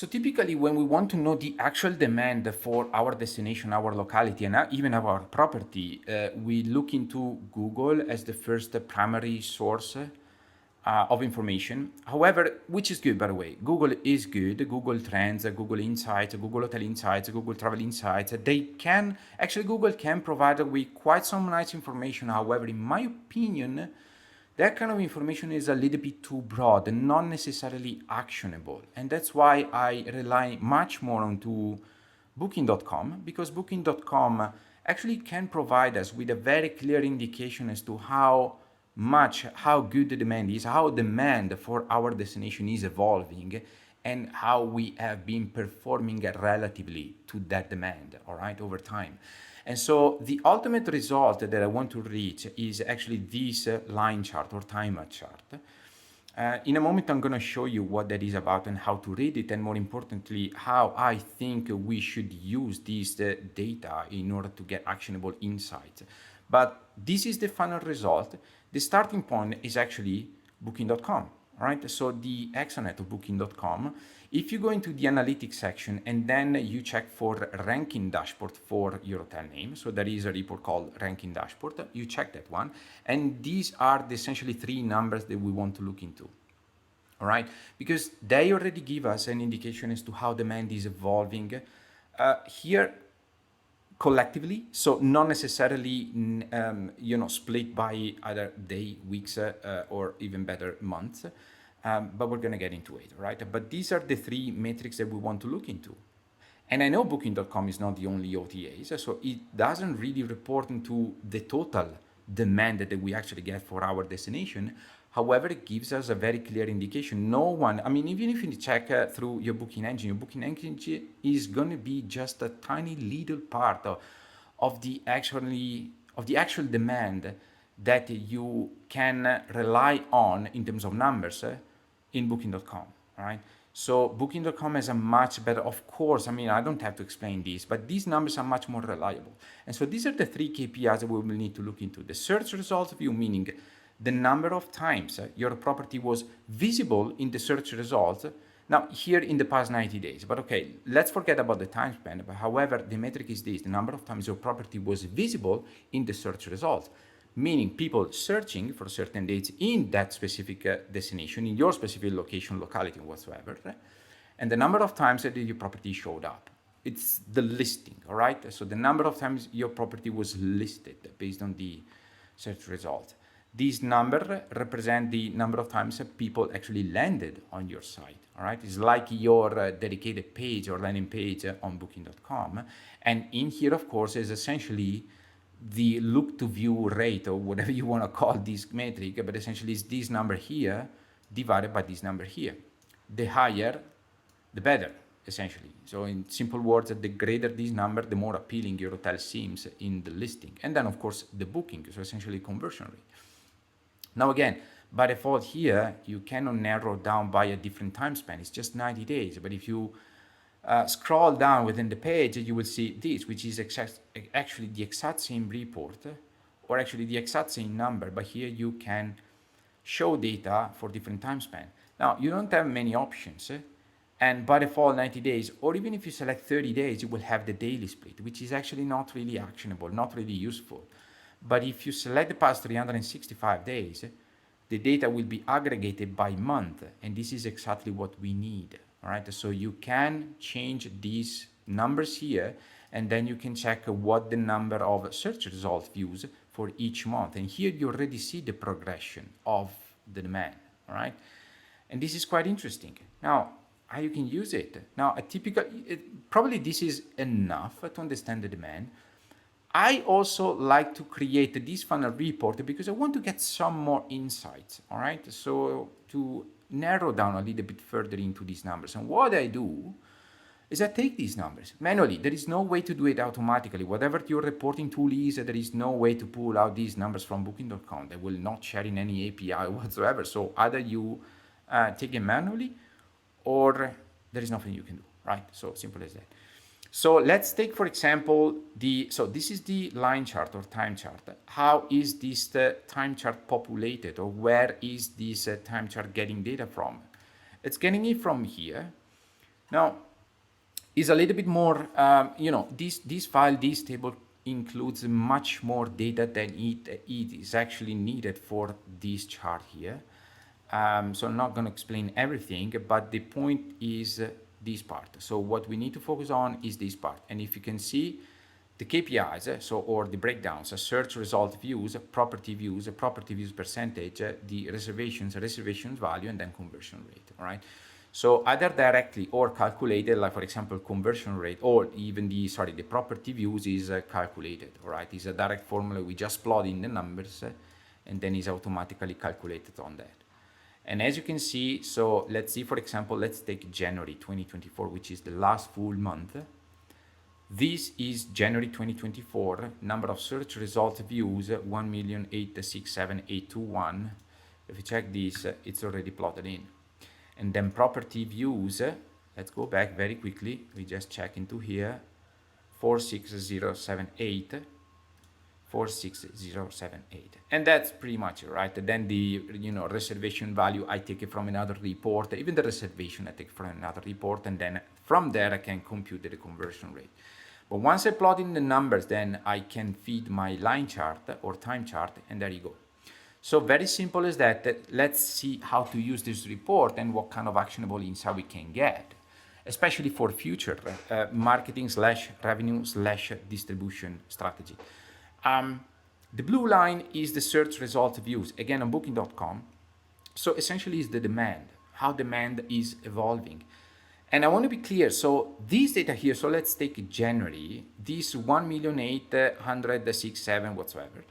So typically when we want to know the actual demand for our destination, our locality, and even our property, we look into Google as the first primary source of information. However, which is good, by the way. Google is good. Google Trends, Google Insights, Google Hotel Insights, Google Travel Insights. They can, actually Google can provide with quite some nice information. However, in my opinion, that kind of information is a little bit too broad and not necessarily actionable. And that's why I rely much more onto booking.com, because booking.com actually can provide us with a very clear indication as to how good the demand is, how demand for our destination is evolving, and how we have been performing relatively to that demand, all right, over time. And so the ultimate result that I want to reach is actually this line chart or timer chart. In a moment, I'm going to show you what that is about and how to read it, and more importantly, how I think we should use this data in order to get actionable insights. But this is the final result. The starting point is actually booking.com, right? So the exonet of booking.com, if you go into the analytics section and then you check for ranking dashboard for your hotel name, so there is a report called ranking dashboard, you check that one, and these are the essentially three numbers that we want to look into, all right? Because they already give us an indication as to how demand is evolving. Here, collectively, so not necessarily split by either day, weeks, or even better months, but we're going to get into it, right? But these are the three metrics that we want to look into. And I know booking.com is not the only OTAs, so it doesn't really report into the total demand that we actually get for our destination. However, it gives us a very clear indication. No one, I mean, even if you check through your booking engine is going to be just a tiny little part of the actual demand that you can rely on in terms of numbers in booking.com, right? So booking.com has a much better, of course, I mean, I don't have to explain this, but these numbers are much more reliable. And so these are the three KPIs that we will need to look into. The search results view, meaning the number of times your property was visible in the search results. Now, here in the past 90 days, but okay, let's forget about the time span. But however, the metric is this, the number of times your property was visible in the search results, meaning people searching for certain dates in that specific destination, in your specific location, locality, whatsoever, and the number of times that your property showed up. It's the listing, all right? So the number of times your property was listed based on the search result. These numbers represent the number of times that people actually landed on your site, all right? It's like your dedicated page or landing page on booking.com. And in here, of course, is essentially the look to view rate, or whatever you want to call this metric, but essentially it's this number here divided by this number here. The higher, the better, essentially. So in simple words, the greater this number, the more appealing your hotel seems in the listing. And then of course the booking, so essentially conversion rate. Now again, by default here, you cannot narrow down by a different time span. It's just 90 days. But if you scroll down within the page, you will see this, which is actually the exact same report, or actually the exact same number, but here you can show data for different time span. Now, you don't have many options, and by default 90 days, or even if you select 30 days, you will have the daily split, which is actually not really actionable, not really useful. But if you select the past 365 days, the data will be aggregated by month, and this is exactly what we need. All right, so you can change these numbers here, and then you can check what the number of search results views for each month. And here you already see the progression of the demand, all right? And this is quite interesting. Now, how you can use it. Now, probably this is enough to understand the demand. I also like to create this funnel report because I want to get some more insights, all right? So to narrow down a little bit further into these numbers. And what I do is I take these numbers manually. There is no way to do it automatically. Whatever your reporting tool is, there is no way to pull out these numbers from booking.com. They will not share in any API whatsoever. So either you take it manually, or there is nothing you can do, right? So simple as that. So let's take, for example, so this is the line chart or time chart. How is this time chart populated, or where is this time chart getting data from? It's getting it from here. Now, is a little bit more, this table includes much more data than it is actually needed for this chart here. So I'm not going to explain everything, but the point is this part. So what we need to focus on is this part. And if you can see the KPIs, or the breakdowns, search result views, property views percentage, the reservations value, and then conversion rate, all right? So either directly or calculated, like for example, conversion rate, or even the property views is calculated, all right? It's a direct formula. We just plot in the numbers and then is automatically calculated on that. And as you can see, so let's see, for example, let's take January 2024, which is the last full month. This is January 2024, number of search result views, 1,867,821. If you check this, it's already plotted in. And then property views, let's go back very quickly. We just check into here, 46078. 46078, and that's pretty much it, right? Then the reservation value, I take it from another report. Even the reservation I take from another report, and then from there I can compute the conversion rate. But once I plot in the numbers, then I can feed my line chart or time chart, and there you go. So very simple as that. Let's see how to use this report and what kind of actionable insight we can get, especially for future marketing / revenue / distribution strategy. The blue line is the search result views, again on booking.com. So essentially is the demand, how demand is evolving. And I want to be clear, so these data here, so let's take January, this 1,867,000 whatsoever.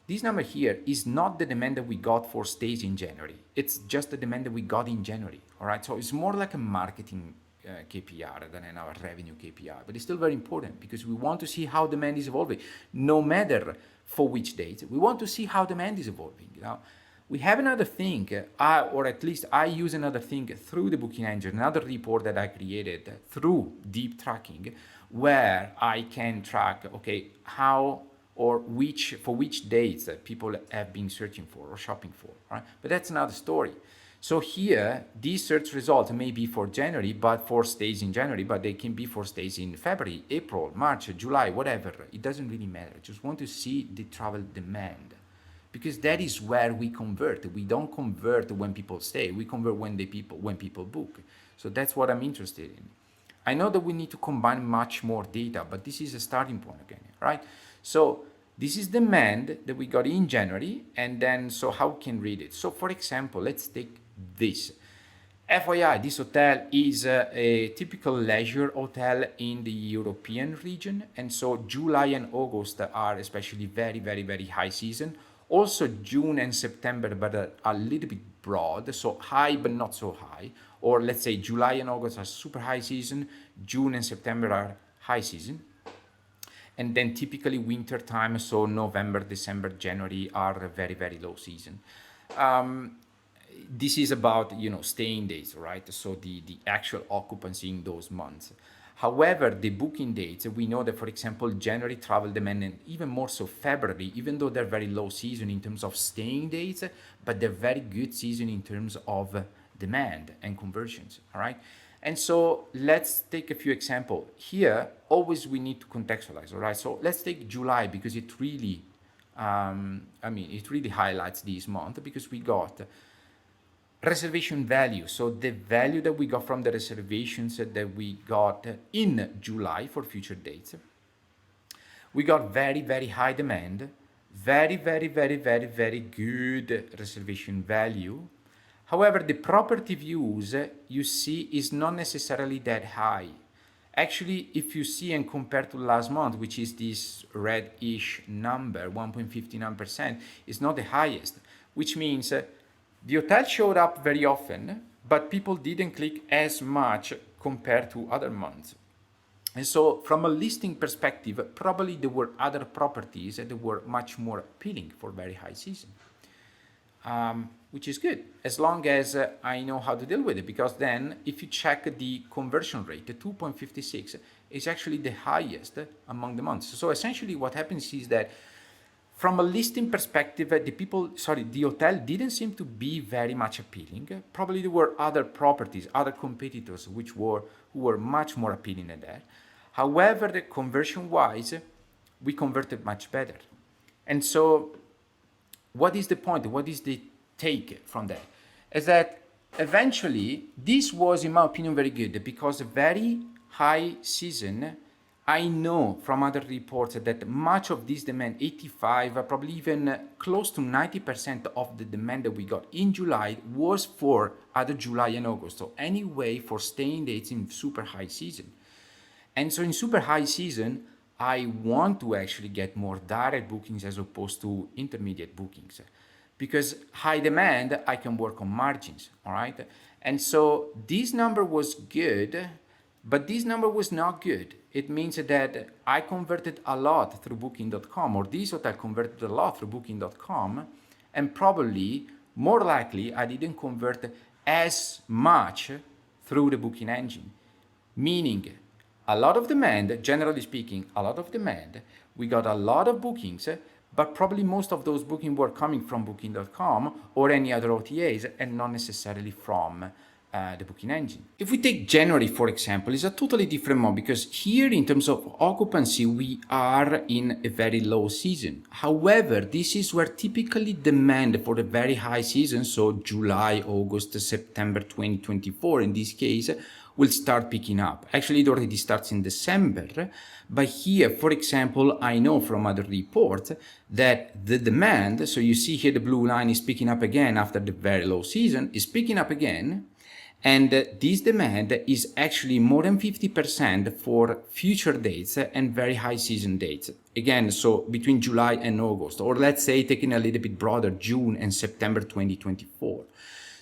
This number here is not the demand that we got for stays in January. It's just the demand that we got in January, all right? So it's more like a marketing KPI rather than our revenue KPI, but it's still very important because we want to see how demand is evolving, no matter for which date. We want to see how demand is evolving. We have another thing, or at least I use another thing through the booking engine, another report that I created through deep tracking, where I can track, okay, how or for which dates that people have been searching for or shopping for, right? But that's another story. So here, these search results may be for January, but for stays in January, but they can be for stays in February, April, March, July, whatever. It doesn't really matter. I just want to see the travel demand, because that is where we convert. We don't convert when people stay. We convert when people book. So that's what I'm interested in. I know that we need to combine much more data, but this is a starting point again, right? So this is demand that we got in January, and then so how we can read it. So for example, let's take this. FYI, this hotel is a typical leisure hotel in the European region, and so July and August are especially very, very, very high season. Also June and September, but a little bit broad, so high but not so high. Or let's say July and August are super high season, June and September are high season. And then typically winter time, so November, December, January are very, very low season. This is about, staying days, right? So the actual occupancy in those months. However, the booking dates, we know that, for example, January travel demand, and even more so February, even though they're very low season in terms of staying dates, but they're very good season in terms of demand and conversions, all right? And so let's take a few examples. Here, always we need to contextualize, all right? So let's take July, because it really, it really highlights this month, because we got reservation value. So the value that we got from the reservations that we got in July for future dates. We got very, very high demand, very, very, very, very, very good reservation value. However, the property views you see is not necessarily that high. Actually, if you see and compare to last month, which is this red-ish number, 1.59%, is not the highest, which means the hotel showed up very often, but people didn't click as much compared to other months. And so from a listing perspective, probably there were other properties that were much more appealing for very high season, which is good, as long as I know how to deal with it, because then if you check the conversion rate, the 2.56 is actually the highest among the months. So essentially what happens is that From a listing perspective, the hotel didn't seem to be very much appealing. Probably there were other properties, other competitors who were much more appealing than that. However, the conversion-wise, we converted much better. And so what is the point? What is the take from that? Is that eventually this was, in my opinion, very good because a very high season. I know from other reports that much of this demand, 85, probably even close to 90% of the demand that we got in July was for either July and August. So anyway, for staying dates in super high season. And so in super high season, I want to actually get more direct bookings as opposed to intermediate bookings. Because high demand, I can work on margins, all right? And so this number was good, but this number was not good. It means that I converted a lot through booking.com, or this hotel converted a lot through booking.com, and probably, more likely, I didn't convert as much through the booking engine. Meaning, a lot of demand, generally speaking, a lot of demand, we got a lot of bookings, but probably most of those bookings were coming from booking.com or any other OTAs and not necessarily from the booking engine. If we take January, for example, it's a totally different month because here in terms of occupancy, we are in a very low season. However, this is where typically demand for the very high season, so July, August, September 2024 in this case, will start picking up. Actually, it already starts in December, but here, for example, I know from other reports that the demand, so you see here the blue line is picking up again after the very low season, is picking up again, and this demand is actually more than 50% for future dates and very high season dates. Again, so between July and August, or let's say taking a little bit broader, June and September 2024.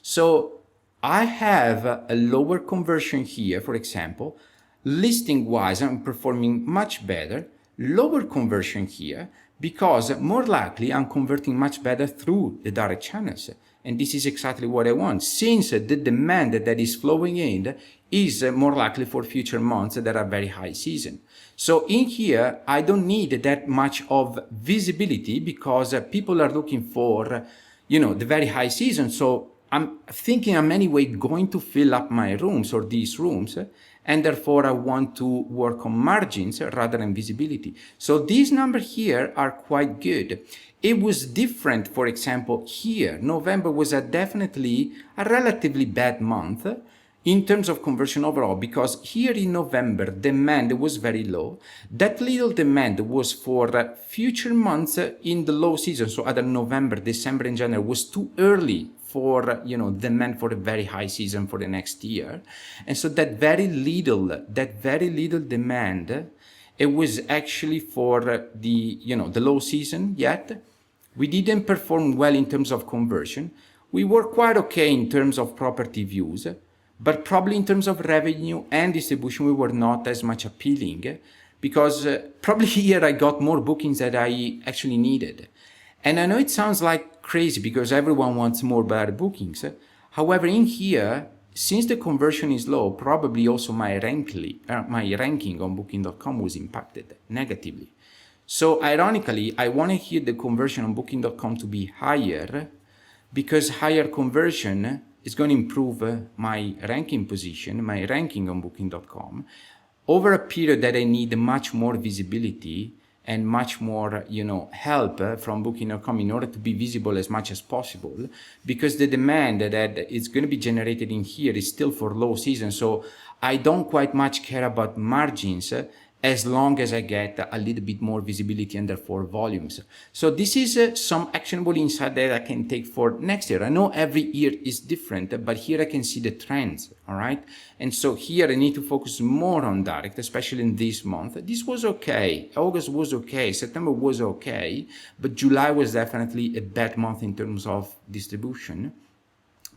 So I have a lower conversion here, for example. Listing-wise, I'm performing much better. Lower conversion here because more likely I'm converting much better through the direct channels. And this is exactly what I want, since the demand that is flowing in is more likely for future months that are very high season. So in here, I don't need that much of visibility because people are looking for, the very high season. So I'm thinking I'm anyway going to fill up my rooms or these rooms, and therefore I want to work on margins rather than visibility. So these numbers here are quite good. It was different, for example, here. November was definitely a relatively bad month in terms of conversion overall, because here in November, demand was very low. That little demand was for future months in the low season. So either November, December, and January was too early for, demand for a very high season for the next year. And so that very little demand, it was actually for the low season yet. We didn't perform well in terms of conversion. We were quite okay in terms of property views, but probably in terms of revenue and distribution, we were not as much appealing because probably here I got more bookings that I actually needed. And I know it sounds like crazy because everyone wants more better bookings. However, in here, since the conversion is low, probably also my ranking on booking.com was impacted negatively. So ironically, I wanted here the conversion on booking.com to be higher because higher conversion is going to improve my ranking position, my ranking on booking.com over a period that I need much more visibility and much more, help from booking.com in order to be visible as much as possible, because the demand that is going to be generated in here is still for low season. So I don't quite much care about margins as long as I get a little bit more visibility and therefore volumes. So this is some actionable insight that I can take for next year. I know every year is different, but here I can see the trends, all right? And so here I need to focus more on direct, especially in this month. This was okay. August was okay. September was okay. But July was definitely a bad month in terms of distribution.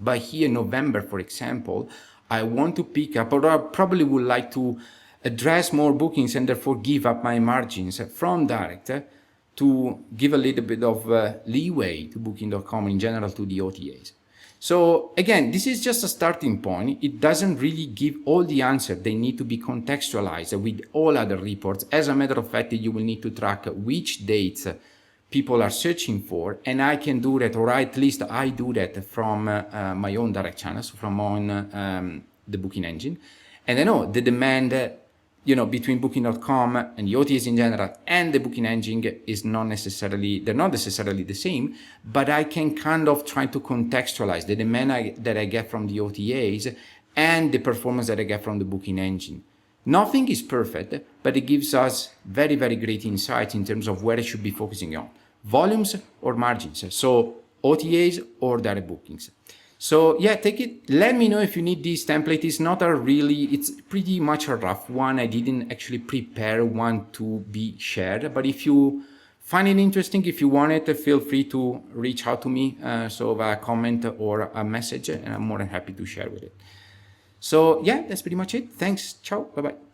But here, November, for example, I want to pick up, or I probably would like to address more bookings and therefore give up my margins from direct to give a little bit of leeway to booking.com in general, to the OTAs. So again, this is just a starting point. It doesn't really give all the answers. They need to be contextualized with all other reports. As a matter of fact, you will need to track which dates people are searching for, and I can do that, or at least I do that from my own direct channels, from on the booking engine. And I know the demand, between booking.com and the OTAs in general and the booking engine is they're not necessarily the same, but I can kind of try to contextualize the demand that I get from the OTAs and the performance that I get from the booking engine. Nothing is perfect, but it gives us very, very great insight in terms of where I should be focusing on. Volumes or margins. So OTAs or direct bookings. So yeah, take it. Let me know if you need this template. It's pretty much a rough one. I didn't actually prepare one to be shared, but if you find it interesting, if you want it, feel free to reach out to me. So via comment or a message, and I'm more than happy to share with it. So yeah, that's pretty much it. Thanks. Ciao. Bye-bye.